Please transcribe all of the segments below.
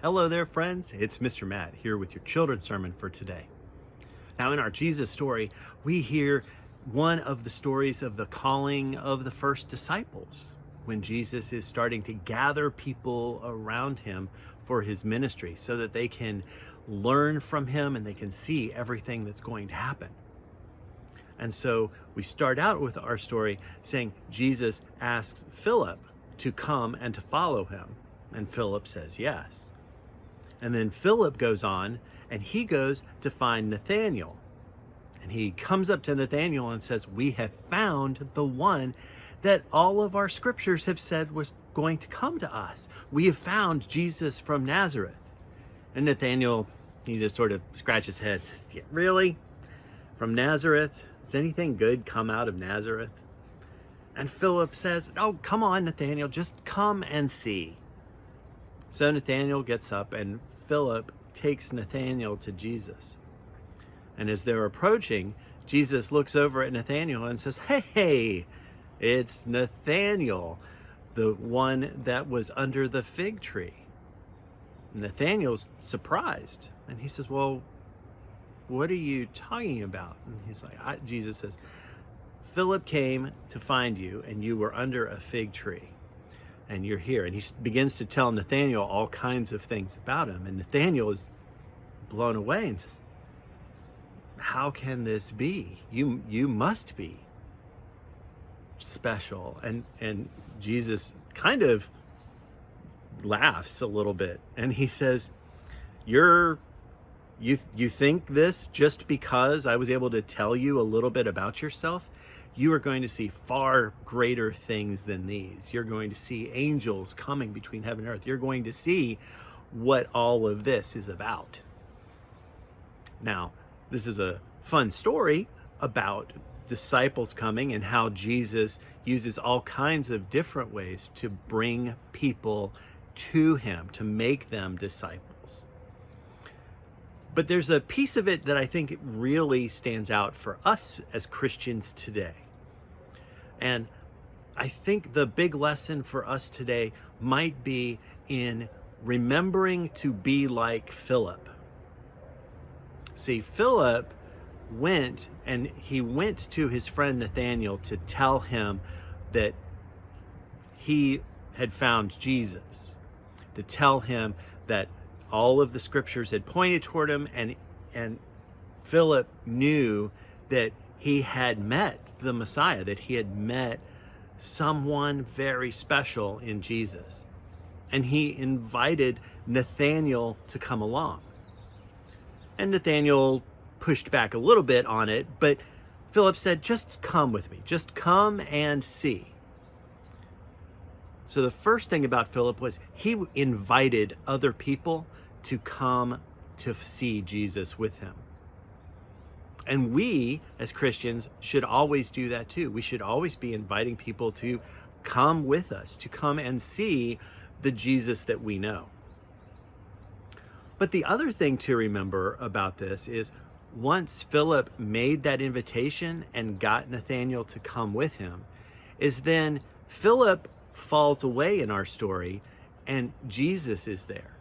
Hello there, friends. It's Mr. Matt here with your children's sermon for today. Now, in our Jesus story, we hear one of the stories of the calling of the first disciples when Jesus is starting to gather people around him for his ministry so that they can learn from him and they can see everything that's going to happen. And so we start out with our story saying Jesus asks Philip to come and to follow him. And Philip says yes. And then Philip goes on and he goes to find Nathanael. And he comes up to Nathanael and says, "We have found the one that all of our scriptures have said was going to come to us. We have found Jesus from Nazareth." And Nathanael, he just sort of scratches his head, says, "Yeah, really? From Nazareth? Does anything good come out of Nazareth?" And Philip says, "Oh, come on, Nathanael, just come and see." So Nathanael gets up and Philip takes Nathanael to Jesus. And as they're approaching, Jesus looks over at Nathanael and says, "Hey, it's Nathanael, the one that was under the fig tree." Nathanael's surprised and he says, "Well, what are you talking about?" And he's like, Jesus says, "Philip came to find you and you were under a fig tree. And you're here." And he begins to tell Nathanael all kinds of things about him. And Nathanael is blown away and says, "How can this be? You must be special." And Jesus kind of laughs a little bit. And he says, You think this just because I was able to tell you a little bit about yourself? You are going to see far greater things than these. You're going to see angels coming between heaven and earth. You're going to see what all of this is about. Now, this is a fun story about disciples coming and how Jesus uses all kinds of different ways to bring people to him, to make them disciples. But there's a piece of it that I think really stands out for us as Christians today. And I think the big lesson for us today might be in remembering to be like Philip. See, Philip went to his friend Nathanael to tell him that he had found Jesus, to tell him that all of the scriptures had pointed toward him, and Philip knew that he had met the Messiah, that he had met someone very special in Jesus. And he invited Nathanael to come along. And Nathanael pushed back a little bit on it, but Philip said, "Just come with me, just come and see." So the first thing about Philip was he invited other people to come to see Jesus with him. And we, as Christians, should always do that too. We should always be inviting people to come with us, to come and see the Jesus that we know. But the other thing to remember about this is once Philip made that invitation and got Nathanael to come with him, is then Philip falls away in our story and Jesus is there.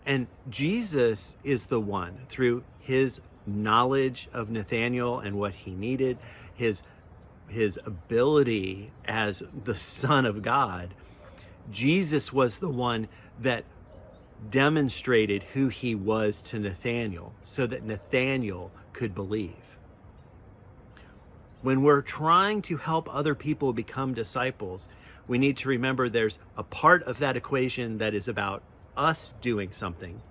And Jesus is the one, through his knowledge of Nathanael and what he needed, his ability as the Son of God, Jesus was the one that demonstrated who he was to Nathanael so that Nathanael could believe. When we're trying to help other people become disciples, we need to remember there's a part of that equation that is about us doing something,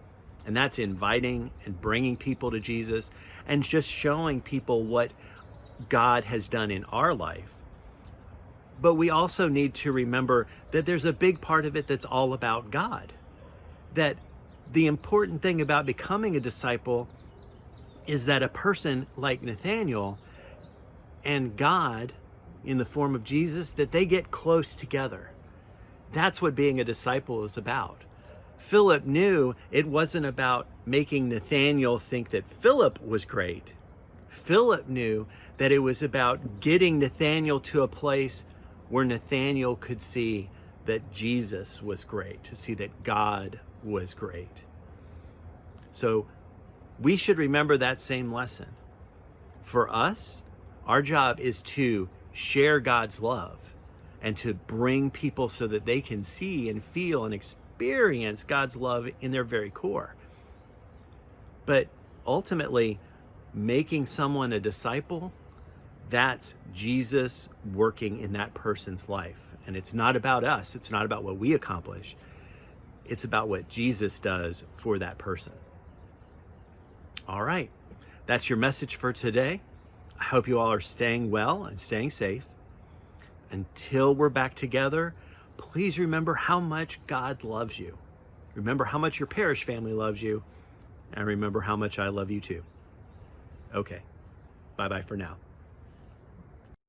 and that's inviting and bringing people to Jesus and just showing people what God has done in our life. But we also need to remember that there's a big part of it that's all about God. That the important thing about becoming a disciple is that a person like Nathanael and God, in the form of Jesus, that they get close together. That's what being a disciple is about. Philip knew it wasn't about making Nathanael think that Philip was great. Philip knew that it was about getting Nathanael to a place where Nathanael could see that Jesus was great, to see that God was great. So we should remember that same lesson. For us, our job is to share God's love and to bring people so that they can see and feel and experience God's love in their very core. But ultimately, making someone a disciple, that's Jesus working in that person's life. And it's not about us. It's not about what we accomplish. It's about what Jesus does for that person. All right. That's your message for today. I hope you all are staying well and staying safe. Until we're back together, please remember how much God loves you. Remember how much your parish family loves you. And remember how much I love you too. Okay. Bye-bye for now.